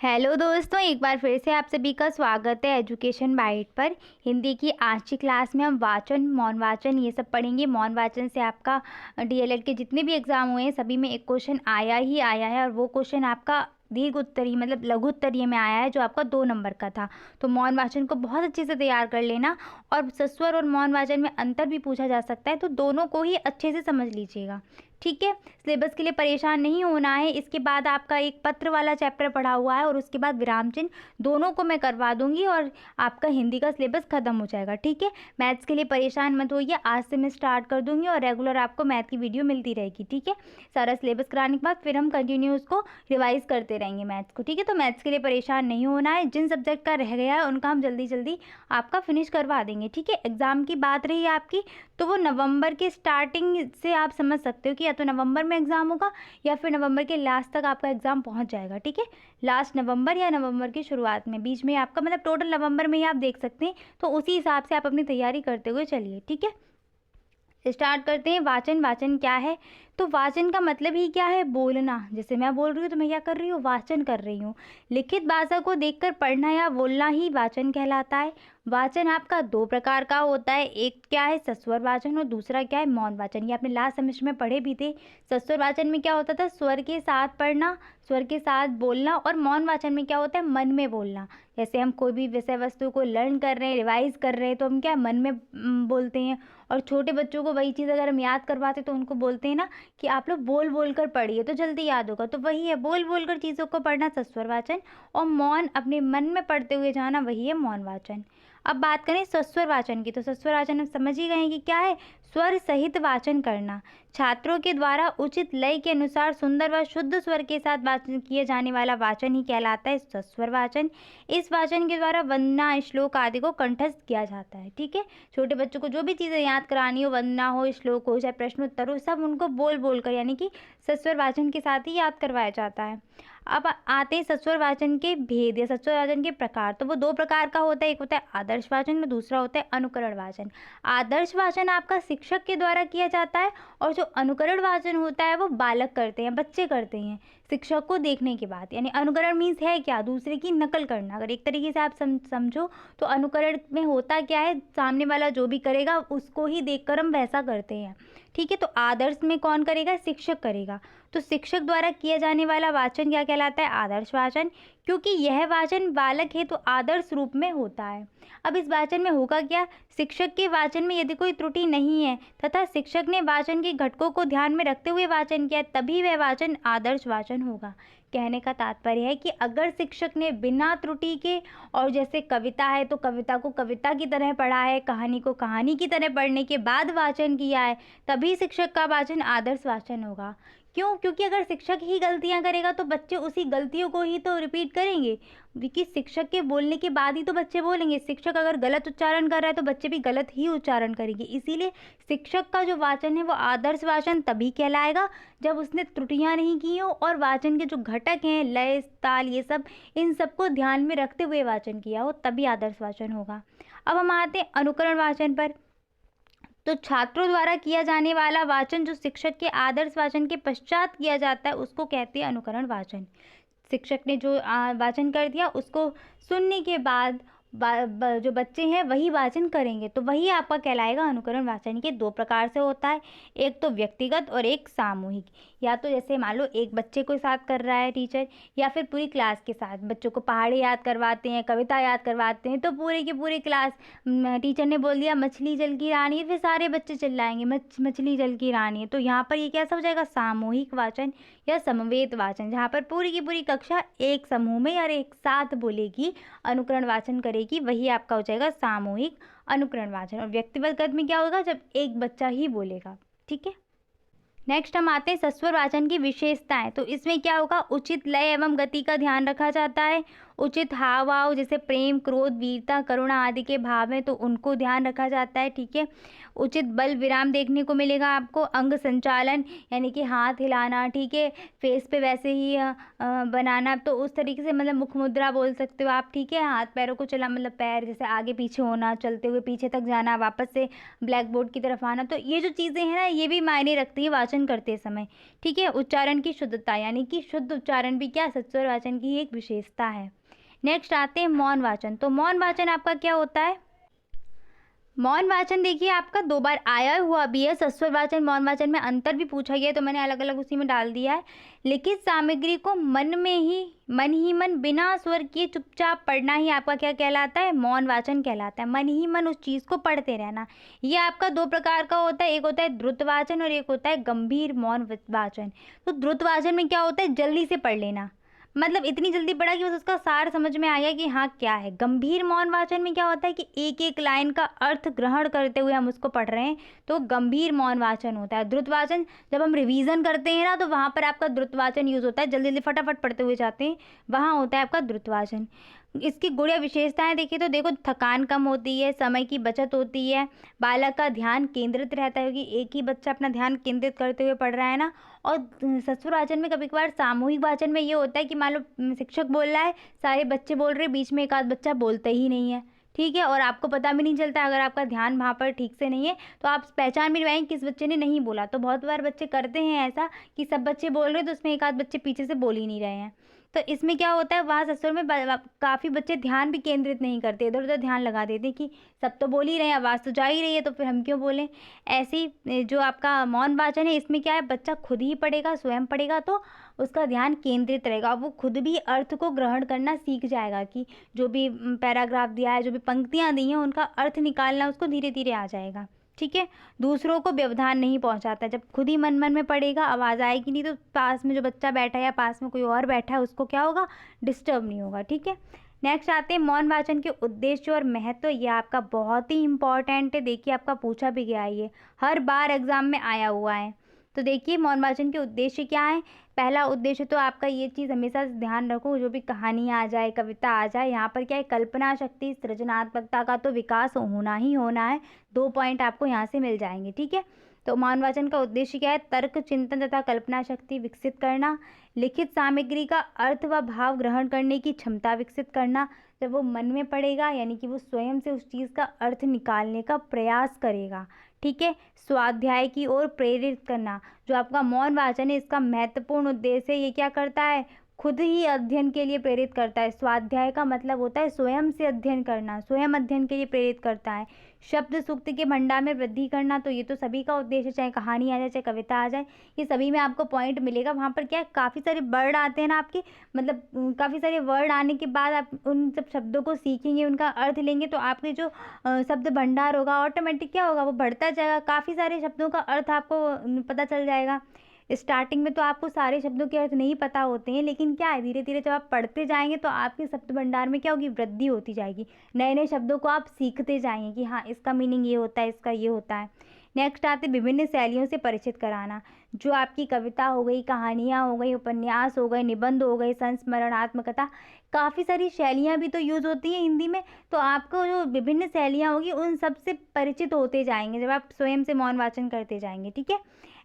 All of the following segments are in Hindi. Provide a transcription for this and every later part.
हेलो दोस्तों, एक बार फिर से आप सभी का स्वागत है एजुकेशन बाइट पर। हिंदी की आज की क्लास में हम वाचन, मौन वाचन ये सब पढ़ेंगे। मौन वाचन से आपका डीएलएड के जितने भी एग्ज़ाम हुए हैं सभी में एक क्वेश्चन आया ही आया है, और वो क्वेश्चन आपका दीर्घ उत्तरीय मतलब लघु उत्तरीय में आया है, जो आपका 2 नंबर का था। तो मौन वाचन को बहुत अच्छे से तैयार कर लेना, और सस्वर और मौन वाचन में अंतर भी पूछा जा सकता है, तो दोनों को ही अच्छे से समझ लीजिएगा। ठीक है, सिलेबस के लिए परेशान नहीं होना है। इसके बाद आपका एक पत्र वाला चैप्टर पढ़ा हुआ है, और उसके बाद विराम चिन्ह, दोनों को मैं करवा दूंगी और आपका हिंदी का सिलेबस खत्म हो जाएगा। ठीक है, मैथ्स के लिए परेशान मत होइए, आज से मैं स्टार्ट कर दूंगी और रेगुलर आपको मैथ की वीडियो मिलती रहेगी। ठीक है, सारा सिलेबस कराने के बाद फिर हम कंटिन्यू उसको रिवाइज करते रहेंगे मैथ्स को। ठीक है, तो मैथ्स के लिए परेशान नहीं होना है। जिन सब्जेक्ट का रह गया है उनका हम जल्दी जल्दी आपका फिनिश करवा देंगे। ठीक है, एग्जाम की बात रही आपकी, तो वो नवंबर के स्टार्टिंग से आप समझ सकते हो कि या तो नवंबर में एग्ज़ाम होगा या फिर नवंबर के लास्ट तक आपका एग्ज़ाम पहुंच जाएगा। ठीक है, लास्ट नवंबर या नवंबर की शुरुआत में, बीच में आपका मतलब टोटल नवंबर में ही आप देख सकते हैं। तो उसी हिसाब से आप अपनी तैयारी करते हुए चलिए। ठीक है, स्टार्ट करते हैं। वाचन, वाचन क्या है? तो वाचन का मतलब ही क्या है? बोलना। जैसे मैं बोल रही हूँ तो मैं क्या कर रही हूँ? वाचन कर रही हूँ। लिखित भाषा को देखकर पढ़ना या बोलना ही वाचन कहलाता है। वाचन आपका 2 प्रकार का होता है, एक क्या है? सस्वर वाचन, और दूसरा क्या है? मौन वाचन। ये आपने लास्ट सेमेस्टर में पढ़े भी थे। सस्वर वाचन में क्या होता था? स्वर के साथ पढ़ना, स्वर के साथ बोलना, और मौन वाचन में क्या होता है? मन में बोलना। जैसे हम कोई भी विषय वस्तु को लर्न कर रहे हैं, रिवाइज कर रहे हैं, तो हम क्या मन में बोलते हैं। और छोटे बच्चों को वही चीज़ अगर हम याद करवाते तो उनको बोलते हैं ना कि आप लोग बोल बोल कर पढ़िए तो जल्दी याद होगा। तो वही है, बोल बोल कर चीज़ों को पढ़ना सस्वर वाचन, और मौन अपने मन में पढ़ते हुए जाना, वही है मौन वाचन। अब बात करें सस्वर वाचन की, तो सस्वर वाचन हम समझ ही गए हैं कि क्या है? स्वर सहित वाचन करना। छात्रों के द्वारा उचित लय के अनुसार सुंदर व शुद्ध स्वर के साथ वाचन किए जाने वाला वाचन ही कहलाता है सस्वर वाचन। इस वाचन के द्वारा वंदना, श्लोक आदि को कंठस्थ किया जाता है। ठीक है, छोटे बच्चों को जो भी चीज़ें याद करानी हो, वंदना हो, श्लोक हो, चाहे प्रश्नोत्तर हो, सब उनको बोल बोल कर यानी कि सस्वर वाचन के साथ ही याद करवाया जाता है। अब आते हैं सस्वर वाचन के भेद या सस्वर वाचन के प्रकार। तो वो 2 प्रकार का होता है, एक होता है आदर्श वाचन और दूसरा होता है अनुकरण वाचन। आदर्श वाचन आपका शिक्षक के द्वारा किया जाता है, और जो अनुकरण वाचन होता है वो बालक करते हैं, बच्चे करते हैं शिक्षक को देखने के बाद। यानी अनुकरण मीन्स है क्या? दूसरे की नकल करना। अगर एक तरीके से आप समझो तो अनुकरण में होता क्या है? सामने वाला जो भी करेगा उसको ही देखकर हम वैसा करते हैं। ठीक है, तो आदर्श में कौन करेगा? शिक्षक करेगा। तो शिक्षक द्वारा किया जाने वाला वाचन क्या कहलाता है? आदर्श वाचन, क्योंकि यह वाचन बालक है तो आदर्श रूप में होता है। अब इस वाचन में होगा क्या? शिक्षक के वाचन में यदि कोई त्रुटि नहीं है तथा शिक्षक ने वाचन के घटकों को ध्यान में रखते हुए वाचन किया, तभी वह वाचन आदर्श वाचन होगा। कहने का तात्पर्य है कि अगर शिक्षक ने बिना त्रुटि के, और जैसे कविता है तो कविता को कविता की तरह पढ़ा है, कहानी को कहानी की तरह पढ़ने के बाद वाचन किया है, तभी शिक्षक का वाचन आदर्श वाचन होगा। क्यों? क्योंकि अगर शिक्षक ही गलतियां करेगा तो बच्चे उसी गलतियों को ही तो रिपीट करेंगे, क्योंकि शिक्षक के बोलने के बाद ही तो बच्चे बोलेंगे। शिक्षक अगर गलत उच्चारण कर रहा है तो बच्चे भी गलत ही उच्चारण करेंगे। इसीलिए शिक्षक का जो वाचन है वो आदर्श वाचन तभी कहलाएगा जब उसने त्रुटियां नहीं की हो, और वाचन के जो घटक हैं, लय, ताल, ये सब, इन सबको ध्यान में रखते हुए वाचन किया हो, तभी आदर्श वाचन होगा। अब हम आते हैं अनुकरण वाचन पर। तो छात्रों द्वारा किया जाने वाला वाचन जो शिक्षक के आदर्श वाचन के पश्चात किया जाता है उसको कहते हैं अनुकरण वाचन। शिक्षक ने जो वाचन कर दिया उसको सुनने के बाद जो बच्चे हैं वही वाचन करेंगे, तो वही आपका कहलाएगा अनुकरण वाचन। के 2 प्रकार से होता है, एक तो व्यक्तिगत और एक सामूहिक। या तो जैसे मान लो एक बच्चे को साथ कर रहा है टीचर, या फिर पूरी क्लास के साथ बच्चों को पहाड़ी याद करवाते हैं, कविता याद करवाते हैं, तो पूरे की पूरी क्लास, टीचर ने बोल दिया मछली जल की रानी है, फिर सारे बच्चे चिल्लाएंगे मछली जल की रानी है। तो यहाँ पर ये कैसा हो जाएगा? सामूहिक वाचन या समवेत वाचन, जहाँ पर पूरी की पूरी कक्षा एक समूह में और एक साथ बोलेगी, अनुकरण वाचन करेगी, वही आपका हो जाएगा सामूहिक अनुकरण वाचन। और व्यक्तिगत में क्या होगा? जब एक बच्चा ही बोलेगा। ठीक है, नेक्स्ट हम आते हैं सस्वर वाचन की विशेषताएं। तो इसमें क्या होगा? उचित लय एवं गति का ध्यान रखा जाता है। उचित हाव भाव, जैसे प्रेम, क्रोध, वीरता, करुणा आदि के भाव हैं तो उनको ध्यान रखा जाता है। ठीक है, उचित बल विराम देखने को मिलेगा आपको। अंग संचालन यानी कि हाथ हिलाना, ठीक है, फेस पे वैसे ही बनाना, तो उस तरीके से मतलब मुख मुद्रा बोल सकते हो आप। ठीक है, हाथ पैरों को चला मतलब पैर जैसे आगे पीछे होना, चलते हुए पीछे तक जाना, वापस से ब्लैक बोर्ड की तरफ आना, तो ये जो चीज़ें हैं ना ये भी मायने रखती है वाचन वाचन करते समय, ठीक है। उच्चारण की शुद्धता, यानी कि शुद्ध उच्चारण भी क्या सस्वर वाचन की एक विशेषता है। नेक्स्ट आते हैं मौन वाचन। तो मौन वाचन आपका क्या होता है? मौन वाचन देखिए आपका 2 बार आया हुआ भी है। सस्वर वाचन मौन वाचन में अंतर भी पूछा गया है, तो मैंने अलग अलग उसी में डाल दिया है। लिखित सामग्री को मन ही मन बिना स्वर किए चुपचाप पढ़ना ही आपका क्या कहलाता है? मौन वाचन कहलाता है। मन ही मन उस चीज़ को पढ़ते रहना। ये आपका 2 प्रकार का होता है, एक होता है द्रुत वाचन और एक होता है गंभीर मौन वाचन। तो द्रुत वाचन में क्या होता है? जल्दी से पढ़ लेना, मतलब इतनी जल्दी पढ़ा कि बस उसका सार समझ में आ गया कि हाँ क्या है। गंभीर मौन वाचन में क्या होता है कि एक एक लाइन का अर्थ ग्रहण करते हुए हम उसको पढ़ रहे हैं, तो गंभीर मौन वाचन होता है। द्रुत वाचन जब हम रिवीजन करते हैं ना, तो वहाँ पर आपका द्रुत वाचन यूज होता है, जल्दी जल्दी फटाफट पढ़ते हुए जाते हैं, वहाँ होता है आपका द्रुत वाचन। इसकी गुण या विशेषताएं देखिए तो देखो, थकान कम होती है, समय की बचत होती है, बालक का ध्यान केंद्रित रहता है क्योंकि एक ही बच्चा अपना ध्यान केंद्रित करते हुए पढ़ रहा है ना। और सस्वर वाचन में कभी कभार सामूहिक वाचन में ये होता है कि मान लो शिक्षक बोल रहा है, सारे बच्चे बोल रहे हैं, बीच में एक आध बच्चा बोलता ही नहीं है, ठीक है, और आपको पता भी नहीं चलता, अगर आपका ध्यान वहाँ पर ठीक से नहीं है तो आप पहचान भी नहीं पाएंगे किस बच्चे ने नहीं बोला। तो बहुत बार बच्चे करते हैं ऐसा कि सब बच्चे बोल रहे हैं तो उसमें एक आध बच्चे पीछे से बोल ही नहीं रहे हैं। तो इसमें क्या होता है, वहाँ ससुर में काफ़ी बच्चे ध्यान भी केंद्रित नहीं करते, इधर उधर ध्यान लगा देते हैं कि सब तो बोल ही रहे हैं, आवाज़ तो जा ही रही है, तो फिर हम क्यों बोलें। ऐसे ही जो आपका मौन वाचन है, इसमें क्या है, बच्चा खुद ही पढ़ेगा, स्वयं पढ़ेगा, तो उसका ध्यान केंद्रित रहेगा, वो खुद भी अर्थ को ग्रहण करना सीख जाएगा कि जो भी पैराग्राफ दिया है, जो भी पंक्तियाँ दी हैं, उनका अर्थ निकालना उसको धीरे धीरे आ जाएगा, ठीक है। दूसरों को व्यवधान नहीं पहुंचाता। जब खुद ही मन मन में पढ़ेगा, आवाज़ आएगी नहीं, तो पास में जो बच्चा बैठा है या पास में कोई और बैठा है उसको क्या होगा, डिस्टर्ब नहीं होगा, ठीक है। नेक्स्ट आते हैं मौन वाचन के उद्देश्य और महत्व। ये आपका बहुत ही इंपॉर्टेंट है, देखिए आपका पूछा भी गया है, ये हर बार एग्जाम में आया हुआ है। तो देखिए मौन वाचन के उद्देश्य क्या है। पहला उद्देश्य तो आपका ये चीज़ हमेशा ध्यान रखो, जो भी कहानी आ जाए, कविता आ जाए, यहाँ पर क्या है, कल्पना शक्ति, सृजनात्मकता का तो विकास होना ही होना है। 2 पॉइंट आपको यहाँ से मिल जाएंगे, ठीक है। तो मौन वाचन का उद्देश्य क्या है, तर्क चिंतन तथा कल्पना शक्ति विकसित करना, लिखित सामग्री का अर्थ व भाव ग्रहण करने की क्षमता विकसित करना। जब वो मन में पड़ेगा, यानी कि वो स्वयं से उस चीज़ का अर्थ निकालने का प्रयास करेगा, ठीक है। स्वाध्याय की ओर प्रेरित करना। जो आपका मौन वाचन है, इसका महत्वपूर्ण उद्देश्य ये क्या करता है, खुद ही अध्ययन के लिए प्रेरित करता है। स्वाध्याय का मतलब होता है स्वयं से अध्ययन करना, स्वयं अध्ययन के लिए प्रेरित करता है। शब्द सूक्त के भंडार में वृद्धि करना, तो ये तो सभी का उद्देश्य, चाहे कहानी आ जाए चाहे कविता आ जाए, ये सभी में आपको पॉइंट मिलेगा। वहाँ पर क्या है, काफ़ी सारे वर्ड आते हैं ना आपके, मतलब काफ़ी सारे वर्ड आने के बाद आप उन सब शब्दों को सीखेंगे, उनका अर्थ लेंगे, तो आपके जो शब्द भंडार होगा ऑटोमेटिक क्या होगा, वो बढ़ता जाएगा, काफ़ी सारे शब्दों का अर्थ आपको पता चल जाएगा। स्टार्टिंग में तो आपको सारे शब्दों के अर्थ नहीं पता होते हैं, लेकिन क्या है, धीरे धीरे जब आप पढ़ते जाएंगे तो आपके शब्द भंडार में क्या होगी, वृद्धि होती जाएगी, नए नए शब्दों को आप सीखते जाएंगे कि हाँ इसका मीनिंग ये होता है, इसका ये होता है। नेक्स्ट आते विभिन्न शैलियों से परिचित कराना। जो आपकी कविता हो गई, कहानियाँ हो गई, उपन्यास हो गए, निबंध हो गए, संस्मरणात्मकता, काफ़ी सारी शैलियाँ भी तो यूज़ होती हैं हिंदी में, तो आपको जो विभिन्न शैलियाँ होगी उन सब से परिचित होते जाएंगे जब आप स्वयं से मौन वाचन करते जाएंगे, ठीक है।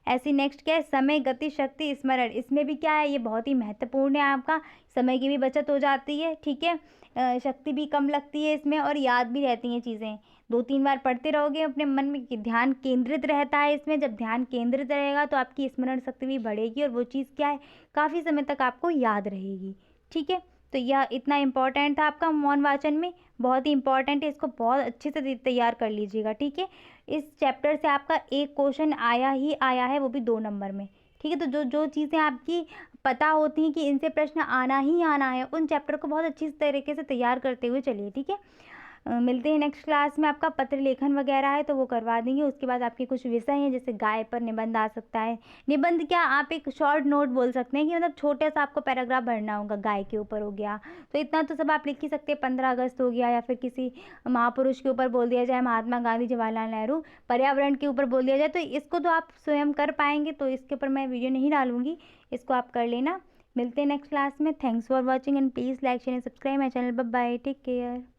ऐसी नेक्स्ट क्या है, समय, गति, शक्ति, स्मरण। इसमें भी क्या है, ये बहुत ही महत्वपूर्ण है, आपका समय की भी बचत हो जाती है, ठीक है। शक्ति भी कम लगती है इसमें, और याद भी रहती हैं चीज़ें। 2-3 बार पढ़ते रहोगे अपने मन में, ध्यान केंद्रित रहता है इसमें। जब ध्यान केंद्रित रहेगा तो आपकी स्मरण शक्ति भी बढ़ेगी, और वो चीज़ क्या है, काफ़ी समय तक आपको याद रहेगी, ठीक है। तो यह इतना इम्पॉर्टेंट था आपका मौन वाचन में, बहुत ही इंपॉर्टेंट है, इसको बहुत अच्छे से तैयार कर लीजिएगा, ठीक है। इस चैप्टर से आपका एक क्वेश्चन आया ही आया है, वो भी 2 नंबर में, ठीक है। तो जो जो चीज़ें आपकी पता होती हैं कि इनसे प्रश्न आना ही आना है, उन चैप्टर को बहुत अच्छी तरीके से तैयार करते हुए चलिए, ठीक है। मिलते हैं नेक्स्ट क्लास में। आपका पत्र लेखन वगैरह है तो वो करवा देंगे। उसके बाद आपके कुछ विषय हैं, जैसे गाय पर निबंध आ सकता है। निबंध क्या, आप एक शॉर्ट नोट बोल सकते हैं कि मतलब छोटे सा आपको पैराग्राफ भरना होगा, गाय के ऊपर हो गया, तो इतना तो सब आप लिख ही सकते हैं। 15 अगस्त हो गया, या फिर किसी महापुरुष के ऊपर बोल दिया जाए, महात्मा गांधी, जवाहरलाल नेहरू, पर्यावरण के ऊपर बोल दिया जाए, तो इसको तो आप स्वयं कर पाएंगे, तो इसके ऊपर मैं वीडियो नहीं डालूंगी, इसको आप कर लेना। मिलते हैं नेक्स्ट क्लास में। Thanks for watching and please like share and subscribe my channel. Bye bye, take care.